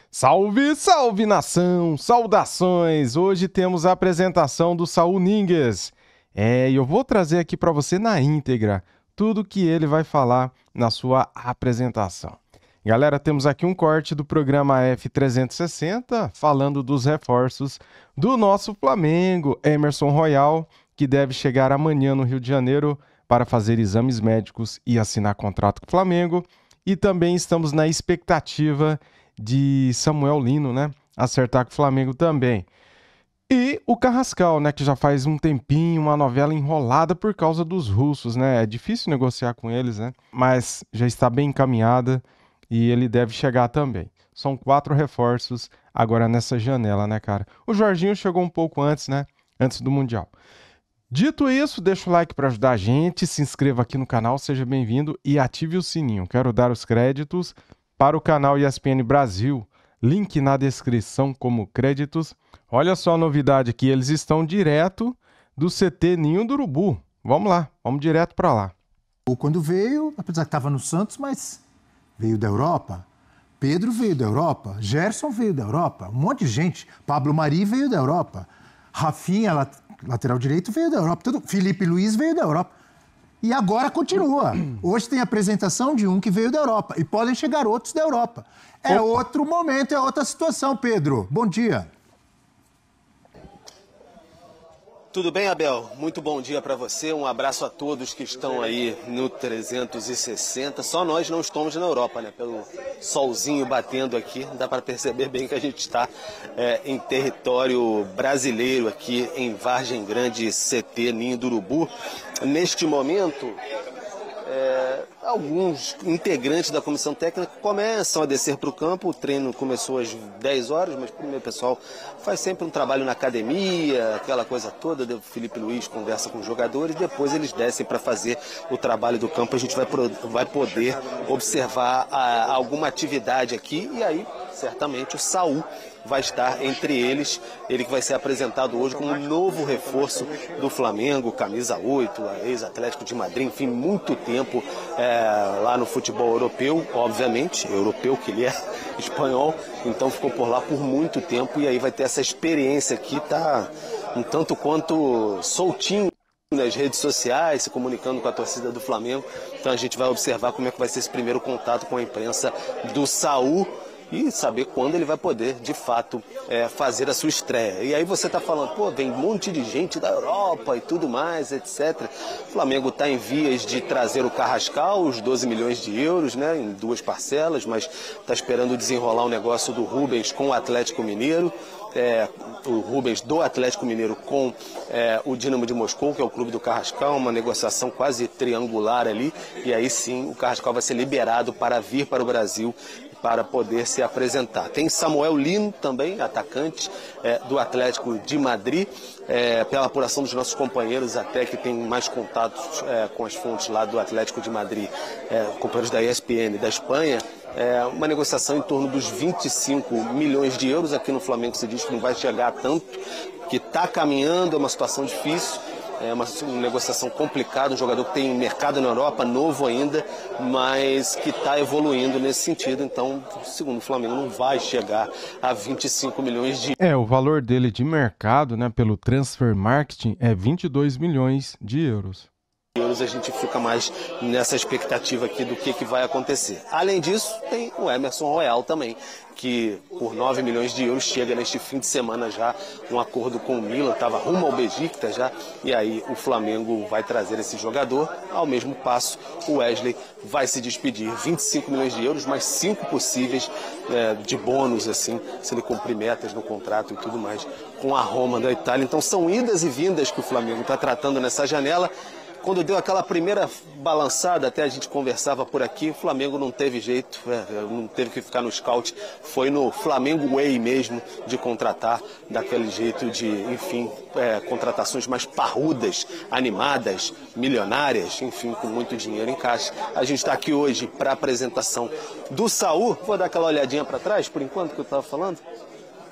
Salve, salve nação! Saudações! Hoje temos a apresentação do Saul Niguez. E eu vou trazer aqui para você na íntegra tudo que ele vai falar na sua apresentação. Galera, temos aqui um corte do programa F360 falando dos reforços do nosso Flamengo, Emerson Royal, que deve chegar amanhã no Rio de Janeiro para fazer exames médicos e assinar contrato com o Flamengo. E também estamos na expectativa de Samuel Lino, né? Acertar com o Flamengo também. E o Carrascal, né? Que já faz um tempinho, uma novela enrolada por causa dos russos, né? É difícil negociar com eles, né? Mas já está bem encaminhada e ele deve chegar também. São 4 reforços agora nessa janela, né, cara? O Jorginho chegou um pouco antes, né? Antes do Mundial. Dito isso, deixa o like para ajudar a gente, se inscreva aqui no canal, seja bem-vindo e ative o sininho. Quero dar os créditos para o canal ESPN Brasil, link na descrição como créditos. Olha só a novidade aqui, eles estão direto do CT Ninho do Urubu. Vamos lá, vamos direto para lá. Quando veio, apesar que estava no Santos, mas veio da Europa. Pedro veio da Europa, Gerson veio da Europa, um monte de gente. Pablo Mari veio da Europa, Rafinha, lateral direito, veio da Europa. Felipe Luiz veio da Europa. E agora continua. Hoje tem a apresentação de um que veio da Europa. E podem chegar outros da Europa. É outro momento, é outra situação, Pedro. Bom dia. Tudo bem, Abel? Muito bom dia para você. Um abraço a todos que estão aí no 360. Só nós não estamos na Europa, né? Pelo solzinho batendo aqui, dá para perceber bem que a gente está em território brasileiro aqui em Vargem Grande, CT Ninho do Urubu. Neste momento, alguns integrantes da comissão técnica começam a descer para o campo. O treino começou às 10 horas, mas primeiro o pessoal faz sempre um trabalho na academia, aquela coisa toda. O Felipe Luiz conversa com os jogadores, depois eles descem para fazer o trabalho do campo. A gente vai poder observar alguma atividade aqui e aí certamente o Saul vai estar entre eles, ele que vai ser apresentado hoje como um novo reforço do Flamengo, camisa 8, ex-Atlético de Madrid, enfim, muito tempo lá no futebol europeu, obviamente, europeu que ele é espanhol, então ficou por lá por muito tempo e aí vai ter essa experiência aqui, tá um tanto quanto soltinho nas redes sociais, se comunicando com a torcida do Flamengo, então a gente vai observar como é que vai ser esse primeiro contato com a imprensa do Saul, e saber quando ele vai poder, de fato, fazer a sua estreia. E aí você está falando, pô, vem um monte de gente da Europa e tudo mais, etc. O Flamengo está em vias de trazer o Carrascal, os 12 milhões de euros, né, em 2 parcelas, mas está esperando desenrolar o negócio do Rubens com o Atlético Mineiro. O Rubens do Atlético Mineiro com o Dinamo de Moscou, que é o clube do Carrascal, uma negociação quase triangular ali, e aí sim o Carrascal vai ser liberado para vir para o Brasil para poder se apresentar. Tem Samuel Lino também, atacante do Atlético de Madrid, pela apuração dos nossos companheiros, até que tem mais contatos com as fontes lá do Atlético de Madrid, companheiros da ESPN da Espanha, uma negociação em torno dos 25 milhões de euros. Aqui no Flamengo se diz que não vai chegar a tanto, que está caminhando, é uma situação difícil. É uma negociação complicada, um jogador que tem mercado na Europa, novo ainda, mas que está evoluindo nesse sentido. Então, segundo o Flamengo, não vai chegar a 25 milhões de euros. O valor dele de mercado, né, pelo Transfer Marketing, é 22 milhões de euros. A gente fica mais nessa expectativa aqui do que vai acontecer. Além disso, tem o Emerson Royal também, que por 9 milhões de euros chega neste fim de semana já, um acordo com o Milan, estava rumo ao Besiktas já, e aí o Flamengo vai trazer esse jogador. Ao mesmo passo, o Wesley vai se despedir. 25 milhões de euros, mais 5 possíveis de bônus, assim, se ele cumprir metas no contrato e tudo mais, com a Roma da Itália. Então são idas e vindas que o Flamengo está tratando nessa janela. Quando deu aquela primeira balançada, até a gente conversava por aqui, o Flamengo não teve jeito, não teve que ficar no scout, foi no Flamengo Way mesmo de contratar daquele jeito de, enfim, contratações mais parrudas, animadas, milionárias, enfim, com muito dinheiro em caixa. A gente está aqui hoje para a apresentação do Saul. Vou dar aquela olhadinha para trás, por enquanto, que eu estava falando.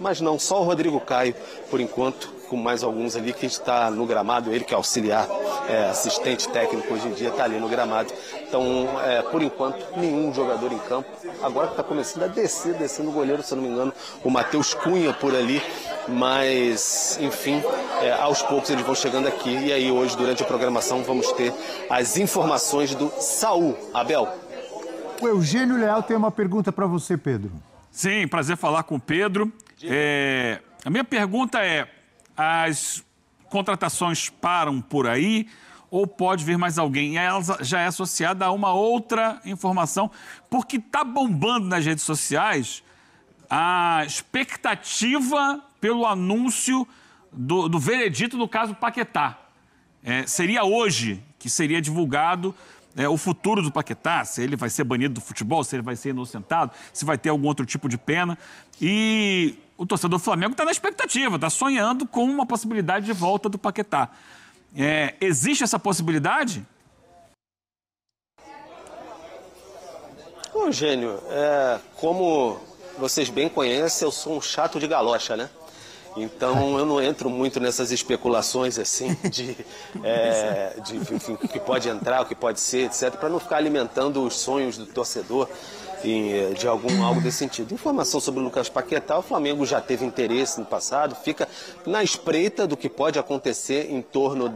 Mas não, só o Rodrigo Caio, por enquanto, com mais alguns ali que está no gramado, ele que é auxiliar, assistente técnico hoje em dia, está ali no gramado. Então, por enquanto, nenhum jogador em campo. Agora que está começando a descendo o goleiro, se eu não me engano, o Matheus Cunha por ali, mas, enfim, aos poucos eles vão chegando aqui. E aí hoje, durante a programação, vamos ter as informações do Saul. Abel. O Eugênio Leal tem uma pergunta para você, Pedro. Sim, prazer falar com o Pedro. A minha pergunta é, as contratações param por aí ou pode vir mais alguém? E ela já é associada a uma outra informação, porque está bombando nas redes sociais a expectativa pelo anúncio do veredito do caso Paquetá. Seria hoje que seria divulgado o futuro do Paquetá, se ele vai ser banido do futebol, se ele vai ser inocentado, se vai ter algum outro tipo de pena. E o torcedor do Flamengo está na expectativa, está sonhando com uma possibilidade de volta do Paquetá. Existe essa possibilidade? Eugênio, como vocês bem conhecem, eu sou um chato de galocha, né? Então eu não entro muito nessas especulações assim enfim, o que pode entrar, o que pode ser, etc., para não ficar alimentando os sonhos do torcedor de algo desse sentido. Informação sobre o Lucas Paquetá, o Flamengo já teve interesse no passado, fica na espreita do que pode acontecer em torno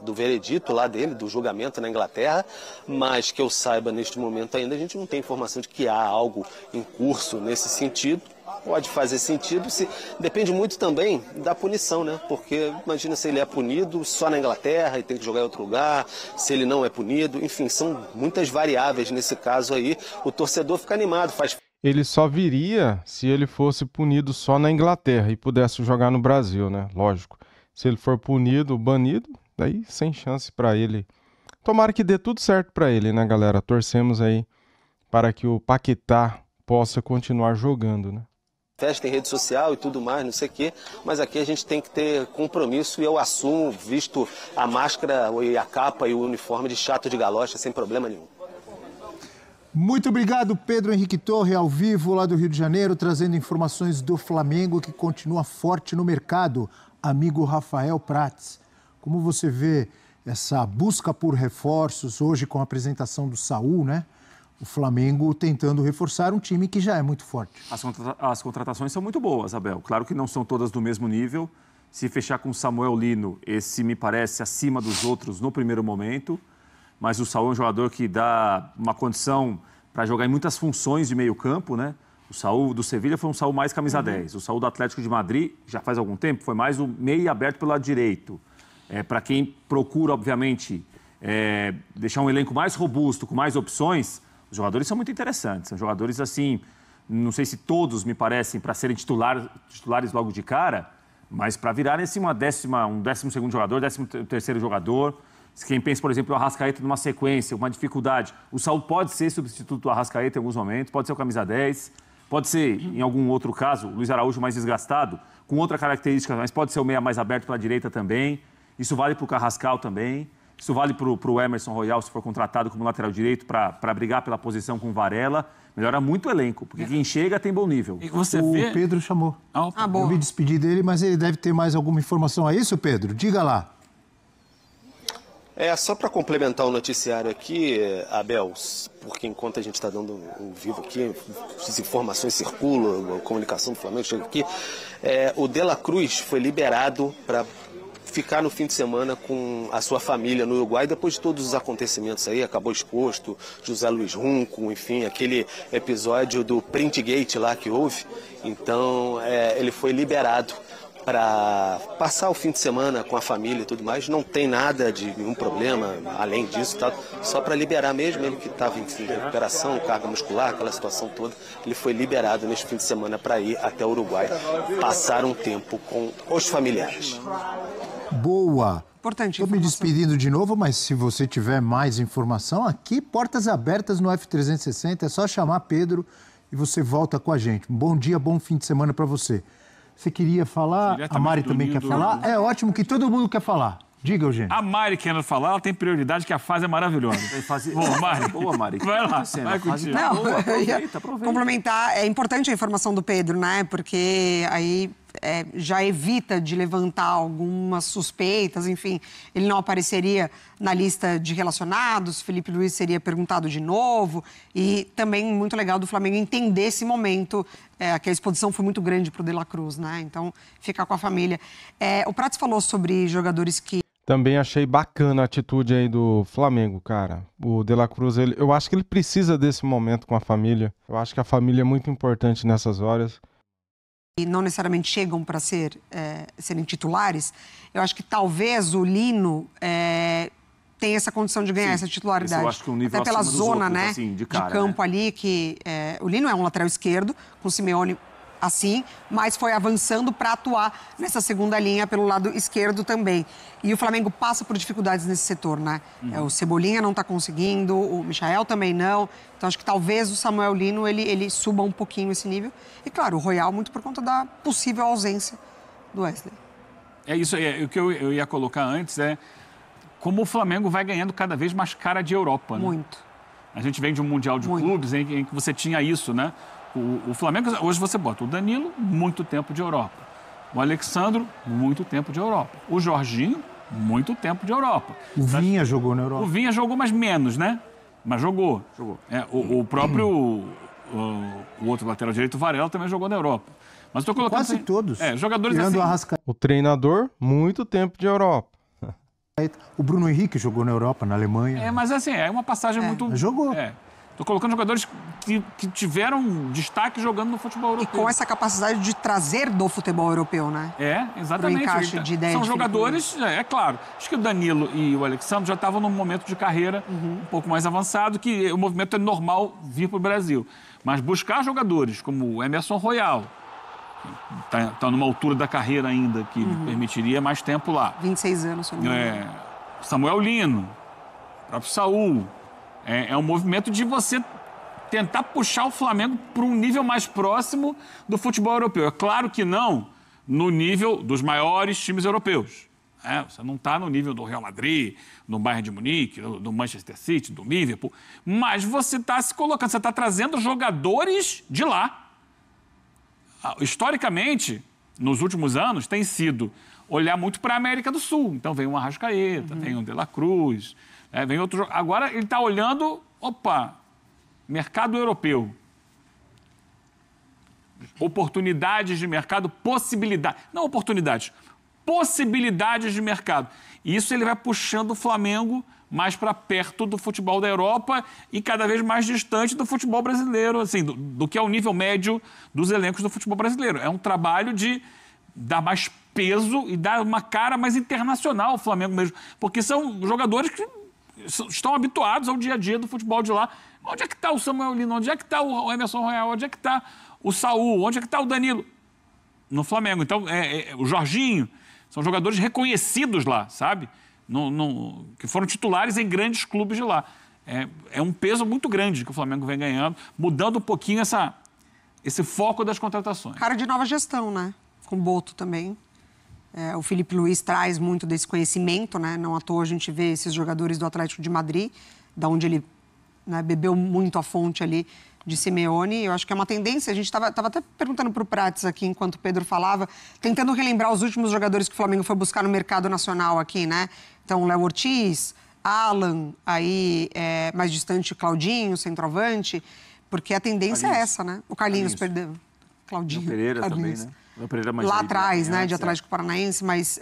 do veredito lá dele, do julgamento na Inglaterra, mas que eu saiba neste momento ainda a gente não tem informação de que há algo em curso nesse sentido. Pode fazer sentido, depende muito também da punição, né? Porque imagina se ele é punido só na Inglaterra e tem que jogar em outro lugar, se ele não é punido, enfim, são muitas variáveis nesse caso aí. O torcedor fica animado, Ele só viria se ele fosse punido só na Inglaterra e pudesse jogar no Brasil, né? Lógico. Se ele for banido, daí sem chance para ele. Tomara que dê tudo certo para ele, né, galera? Torcemos aí para que o Paquetá possa continuar jogando, né? Festa em rede social e tudo mais, não sei o quê, mas aqui a gente tem que ter compromisso e eu assumo, visto a máscara e a capa e o uniforme de chato de galocha, sem problema nenhum. Muito obrigado, Pedro Henrique Torre, ao vivo lá do Rio de Janeiro, trazendo informações do Flamengo, que continua forte no mercado. Amigo Rafael Prats, como você vê essa busca por reforços hoje com a apresentação do Saul, né? O Flamengo tentando reforçar um time que já é muito forte. As contratações são muito boas, Abel. Claro que não são todas do mesmo nível. Se fechar com o Samuel Lino, esse me parece acima dos outros no primeiro momento. Mas o Saul é um jogador que dá uma condição para jogar em muitas funções de meio campo, né? O Saul do Sevilha foi um Saul mais camisa 10. O Saul do Atlético de Madrid, já faz algum tempo, foi mais o meio aberto pelo lado direito. Para quem procura, obviamente, deixar um elenco mais robusto, com mais opções... Os jogadores são muito interessantes, são jogadores assim, não sei se todos me parecem para serem titulares logo de cara, mas para virarem assim um 12º jogador, 13º jogador. Quem pensa, por exemplo, o Arrascaeta numa sequência, uma dificuldade, o Saul pode ser substituto do Arrascaeta em alguns momentos, pode ser o camisa 10, pode ser, em algum outro caso, o Luiz Araújo mais desgastado, com outra característica, mas pode ser o meia mais aberto pela direita também. Isso vale para o Carrascal também. Isso vale para o Emerson Royal, se for contratado como lateral direito, para brigar pela posição com o Varela. Melhora muito o elenco, porque quem chega tem bom nível. E o Pedro chamou. Eu me despedi dele, mas ele deve ter mais alguma informação. É isso, Pedro? Diga lá. Só para complementar o noticiário aqui, Abel, porque enquanto a gente está dando um vivo aqui, as informações circulam, a comunicação do Flamengo chega aqui, o De La Cruz foi liberado para ficar no fim de semana com a sua família no Uruguai, depois de todos os acontecimentos aí, acabou exposto, José Luiz Runco, enfim, aquele episódio do Printgate lá que houve. Então, ele foi liberado para passar o fim de semana com a família e tudo mais. Não tem nada de nenhum problema além disso, tá? Só para liberar mesmo, ele que estava em recuperação, carga muscular, aquela situação toda, ele foi liberado neste fim de semana para ir até o Uruguai, passar um tempo com os familiares. Boa! Importante. Estou me despedindo de novo, mas se você tiver mais informação, aqui, portas abertas no F360, é só chamar Pedro e você volta com a gente. Um bom dia, bom fim de semana para você. Você queria falar? A Mari também quer falar? É ótimo que todo mundo quer falar. Diga, Eugênio. A Mari querendo falar, ela tem prioridade, que a fase é maravilhosa. Boa, Mari. Boa, Mari. Vai lá, vai contigo. Não, aproveita. Complementar, é importante a informação do Pedro, né? Porque aí já evita de levantar algumas suspeitas, enfim, ele não apareceria na lista de relacionados, Felipe Luiz seria perguntado de novo, e também muito legal do Flamengo entender esse momento, que a exposição foi muito grande para o De La Cruz, né? Então, ficar com a família. O Prats falou sobre jogadores que... Também achei bacana a atitude aí do Flamengo, cara. O De La Cruz, eu acho que ele precisa desse momento com a família. Eu acho que a família é muito importante nessas horas. E não necessariamente chegam para serem titulares, eu acho que talvez o Lino tenha essa condição de ganhar essa titularidade. Eu acho que um nível até pela acima dos zona, outros, né, assim, de campo ali, que o Lino é um lateral esquerdo, com o Simeone assim, mas foi avançando para atuar nessa segunda linha pelo lado esquerdo também. E o Flamengo passa por dificuldades nesse setor, né? O Cebolinha não está conseguindo, o Michael também não. Então, acho que talvez o Samuel Lino, ele suba um pouquinho esse nível. E, claro, o Royal muito por conta da possível ausência do Wesley. É isso aí. O que eu ia colocar antes como o Flamengo vai ganhando cada vez mais cara de Europa, né? Muito. A gente vem de um Mundial de Clubes em que você tinha isso, né? O Flamengo, hoje você bota o Danilo, muito tempo de Europa. O Alexandro, muito tempo de Europa. O Jorginho, muito tempo de Europa. O Vinha jogou na Europa. O Vinha jogou, mas menos, né? Mas jogou. O próprio... o outro lateral direito, o Varela, também jogou na Europa. Mas estou colocando... Quase todos. Jogadores tirando assim... o Arrascaeta. O treinador, muito tempo de Europa. O Bruno Henrique jogou na Europa, na Alemanha. Mas assim, é uma passagem muito... Jogou. Estou colocando jogadores que tiveram destaque jogando no futebol europeu. E com essa capacidade de trazer do futebol europeu, né? Exatamente. Pro encaixe de ideia São de jogadores, claro. Acho que o Danilo e o Alexandre já estavam num momento de carreira um pouco mais avançado, que o movimento é normal vir para o Brasil. Mas buscar jogadores como o Emerson Royal, que está numa altura da carreira ainda, que lhe permitiria mais tempo lá. 26 anos, se não me engano. Samuel Lino, o próprio Saúl. É um movimento de você tentar puxar o Flamengo para um nível mais próximo do futebol europeu. É claro que não no nível dos maiores times europeus. Você não está no nível do Real Madrid, do Bayern de Munique, do Manchester City, do Liverpool. Mas você está se colocando, você está trazendo jogadores de lá. Historicamente, nos últimos anos, tem sido olhar muito para a América do Sul. Então vem um Arrascaeta, vem um De La Cruz... vem outro. Agora ele está olhando, mercado europeu. Oportunidades de mercado, possibilidades. Não oportunidades, possibilidades de mercado. E isso ele vai puxando o Flamengo mais para perto do futebol da Europa e cada vez mais distante do futebol brasileiro, assim, do que é o nível médio dos elencos do futebol brasileiro. É um trabalho de dar mais peso e dar uma cara mais internacional ao Flamengo mesmo. Porque são jogadores que estão habituados ao dia a dia do futebol de lá. Onde é que está o Samuel Lino? Onde é que está o Emerson Royal? Onde é que está o Saúl? Onde é que está o Danilo? No Flamengo. Então, o Jorginho, são jogadores reconhecidos lá, sabe? Que foram titulares em grandes clubes de lá. É um peso muito grande que o Flamengo vem ganhando, mudando um pouquinho esse foco das contratações. Cara de nova gestão, né? Com o Boto também. O Felipe Luiz traz muito desse conhecimento, né? Não à toa a gente vê esses jogadores do Atlético de Madrid, da onde ele bebeu muito a fonte ali de Simeone. Eu acho que é uma tendência. A gente estava até perguntando para o Prats aqui, enquanto o Pedro falava, tentando relembrar os últimos jogadores que o Flamengo foi buscar no mercado nacional aqui, né? Então, Léo Ortiz, Alan, aí mais distante, Claudinho, centroavante, porque a tendência é essa, né? O Carlinhos perdeu. Claudinho. O Pereira Carlinhos. também, né? O Pereira mais lá aí, atrás, né, de Atlético Paranaense, mas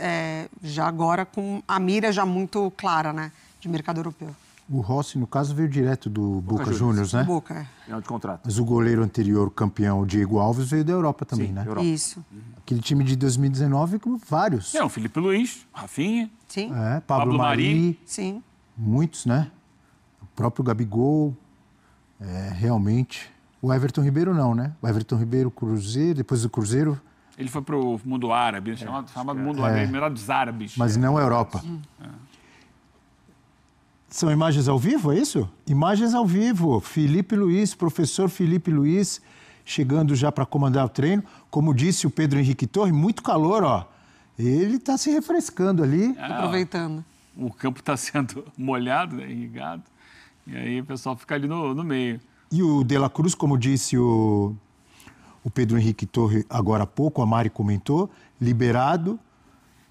já agora com a mira já muito clara, né, de mercado europeu. O Rossi, no caso, veio direto do Boca Juniors, né? Boca, Final de contrato. Mas o goleiro anterior, o campeão, o Diego Alves, veio da Europa também, Sim, né? Europa. Isso. Aquele time de 2019 com vários. O Felipe Luiz, Rafinha. Sim. Pablo Mari. Sim. Muitos, né? O próprio Gabigol. Realmente. O Everton Ribeiro não, né? O Everton Ribeiro, Cruzeiro, depois do Cruzeiro... Ele foi para o mundo árabe, chamado mundo árabe, Emirados Árabes. Mas não a Europa. São imagens ao vivo, é isso? Imagens ao vivo. Felipe Luiz, professor Felipe Luiz, chegando já para comandar o treino. Como disse o Pedro Henrique Torre, muito calor, ó. Ele está se refrescando ali. Aproveitando. O campo está sendo molhado, né, irrigado. E aí o pessoal fica ali no meio. E o De La Cruz, como disse o o Pedro Henrique Torre agora há pouco, a Mari comentou, liberado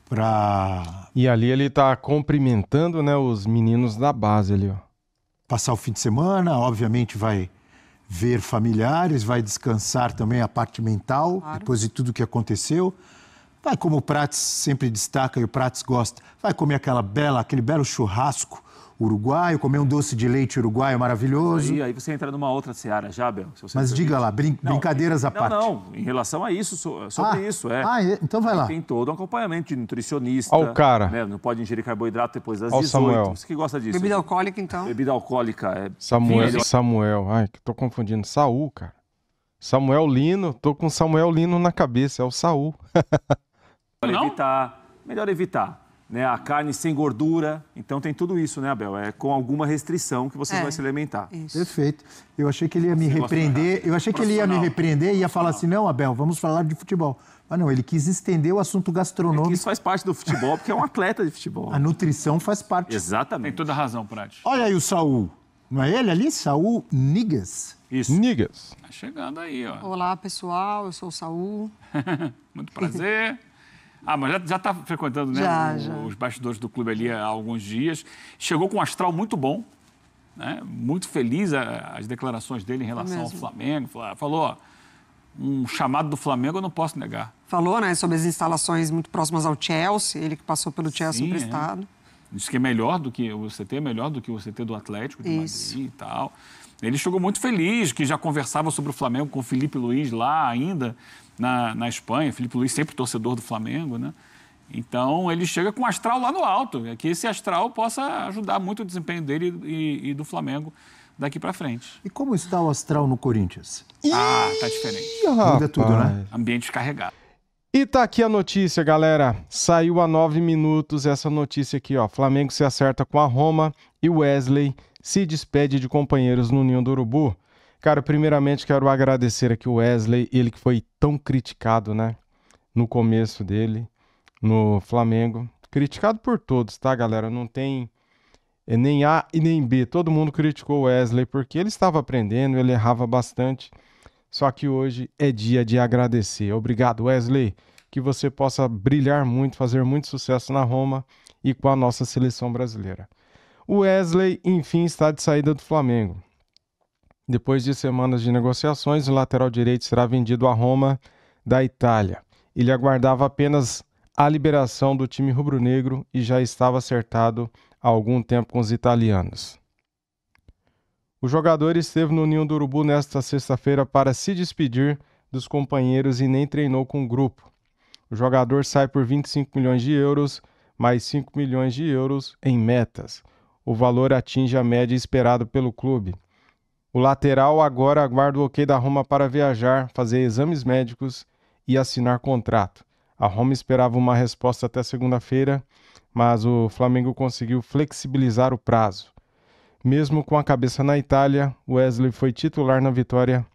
para... E ali ele tá cumprimentando, né, os meninos da base ali, ó. Passar o fim de semana, obviamente vai ver familiares, vai descansar também a parte mental, depois de tudo que aconteceu. Vai, como o Prats sempre destaca e o Prats gosta, vai comer aquele belo churrasco uruguaio, comer um doce de leite uruguaio maravilhoso. Aí você entra numa outra seara já, Bel. Mas diga lá, brincadeiras à parte. Não, em relação a isso, sobre isso. Então vai lá. Tem todo um acompanhamento de nutricionista. Ó o cara. Né? Não pode ingerir carboidrato depois das Ó o 18. Samuel. Você que gosta disso. Bebida alcoólica, então. Bebida alcoólica. Samuel. Ai, que tô confundindo. Saul, cara. Samuel Lino. Tô com Samuel Lino na cabeça. É o Saul. Melhor evitar. Né, a carne sem gordura, então tem tudo isso, né, Abel? É com alguma restrição que você vai se alimentar. Isso. Perfeito. Eu achei que ele ia me repreender. Eu achei que ele ia me repreender e ia falar assim, não, Abel, vamos falar de futebol. Mas não, ele quis estender o assunto gastronômico. Isso faz parte do futebol, porque é um atleta de futebol. A nutrição faz parte. Exatamente. Tem toda a razão, Prati. Olha aí o Saul. Não é ele ali? Saul Niguez. Isso. Niggas. Tá chegando aí, ó. Olá, pessoal. Eu sou o Saul. Muito prazer. Mas já está frequentando, né, os bastidores do clube ali há alguns dias. Chegou com um astral muito bom, né? Muito feliz as declarações dele em relação ao Flamengo. Falou, ó, um chamado do Flamengo eu não posso negar. Falou, né, sobre as instalações muito próximas ao Chelsea, ele que passou pelo Chelsea emprestado. Disse que é melhor do que o CT, é melhor do que o CT do Atlético de Madrid e tal. Ele chegou muito feliz, que já conversava sobre o Flamengo com o Filipe Luís lá ainda na Espanha. Filipe Luís sempre torcedor do Flamengo, né? Então, ele chega com o astral lá no alto. É que esse astral possa ajudar muito o desempenho dele e do Flamengo daqui para frente. E como está o astral no Corinthians? Tá diferente. Muda tudo, né? Ambiente descarregado. E tá aqui a notícia, galera. Saiu há 9 minutos essa notícia aqui, ó. Flamengo se acerta com a Roma e Wesley se despede de companheiros no Ninho do Urubu. Cara, primeiramente quero agradecer aqui o Wesley, ele que foi tão criticado, né? No começo dele, no Flamengo. Criticado por todos, tá, galera? Não tem nem A e nem B. Todo mundo criticou o Wesley porque ele estava aprendendo, ele errava bastante. Só que hoje é dia de agradecer. Obrigado, Wesley. Que você possa brilhar muito, fazer muito sucesso na Roma e com a nossa seleção brasileira. O Wesley, enfim, está de saída do Flamengo. Depois de semanas de negociações, o lateral direito será vendido à Roma da Itália. Ele aguardava apenas a liberação do time rubro-negro e já estava acertado há algum tempo com os italianos. O jogador esteve no Ninho do Urubu nesta sexta-feira para se despedir dos companheiros e nem treinou com o grupo. O jogador sai por 25 milhões de euros, mais 5 milhões de euros em metas. O valor atinge a média esperada pelo clube. O lateral agora aguarda o ok da Roma para viajar, fazer exames médicos e assinar contrato. A Roma esperava uma resposta até segunda-feira, mas o Flamengo conseguiu flexibilizar o prazo. Mesmo com a cabeça na Itália, Wesley foi titular na vitória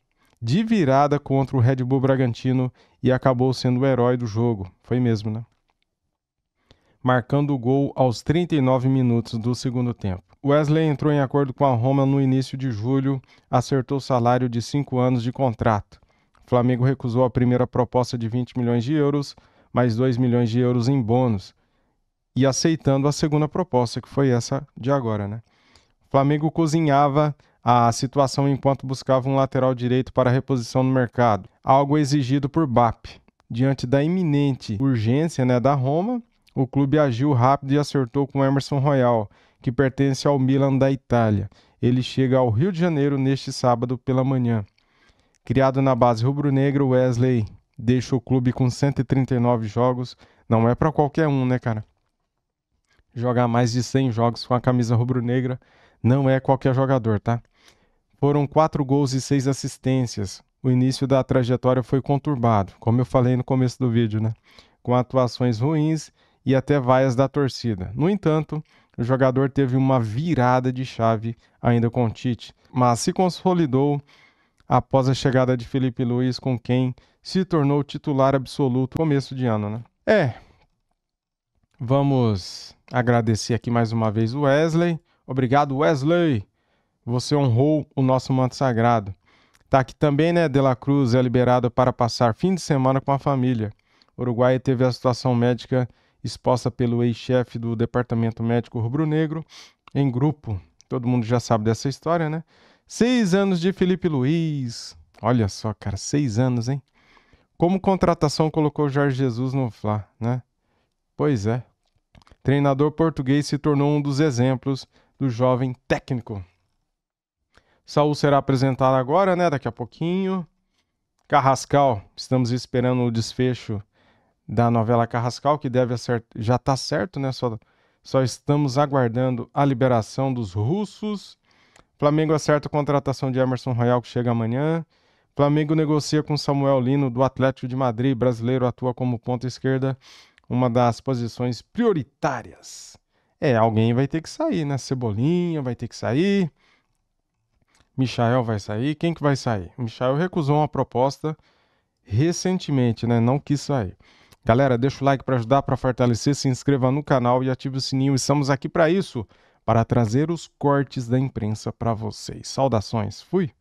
de virada contra o Red Bull Bragantino e acabou sendo o herói do jogo. Foi mesmo, né? Marcando o gol aos 39 minutos do segundo tempo. Wesley entrou em acordo com a Roma no início de julho, acertou o salário de 5 anos de contrato. O Flamengo recusou a primeira proposta de 20 milhões de euros, mais 2 milhões de euros em bônus, e aceitando a segunda proposta, que foi essa de agora, né? O Flamengo cozinhava a situação enquanto buscava um lateral direito para reposição no mercado, algo exigido por BAP. Diante da iminente urgência, né, da Roma, o clube agiu rápido e acertou com Emerson Royal, que pertence ao Milan da Itália. Ele chega ao Rio de Janeiro neste sábado pela manhã. Criado na base rubro-negra, Wesley deixa o clube com 139 jogos. Não é para qualquer um, né, cara? Jogar mais de 100 jogos com a camisa rubro-negra não é qualquer jogador, tá? Foram 4 gols e 6 assistências. O início da trajetória foi conturbado, como eu falei no começo do vídeo, né? Com atuações ruins e até vaias da torcida. No entanto, o jogador teve uma virada de chave ainda com o Tite, mas se consolidou após a chegada de Filipe Luís, com quem se tornou titular absoluto no começo de ano, né? Vamos agradecer aqui mais uma vez o Wesley. Obrigado, Wesley. Você honrou o nosso manto sagrado. Tá aqui também, né? De La Cruz é liberado para passar fim de semana com a família. O Uruguai teve a situação médica exposta pelo ex-chefe do Departamento Médico Rubro-Negro em grupo. Todo mundo já sabe dessa história, né? 6 anos de Felipe Luiz. Olha só, cara, 6 anos, hein? Como contratação colocou Jorge Jesus no Fla, né? Pois é. Treinador português se tornou um dos exemplos do jovem técnico. Saul será apresentado agora, né? Daqui a pouquinho. Carrascal, estamos esperando o desfecho da novela Carrascal, que deve já está certo, né? Só estamos aguardando a liberação dos russos. Flamengo acerta a contratação de Emerson Royal, que chega amanhã. Flamengo negocia com Samuel Lino, do Atlético de Madrid. Brasileiro atua como ponta esquerda, uma das posições prioritárias. Alguém vai ter que sair, né? Cebolinha vai ter que sair. Michael vai sair. Quem que vai sair? O Michael recusou uma proposta recentemente, né? Não quis sair. Galera, deixa o like para ajudar, para fortalecer, se inscreva no canal e ative o sininho. Estamos aqui para isso, para trazer os cortes da imprensa para vocês. Saudações, fui!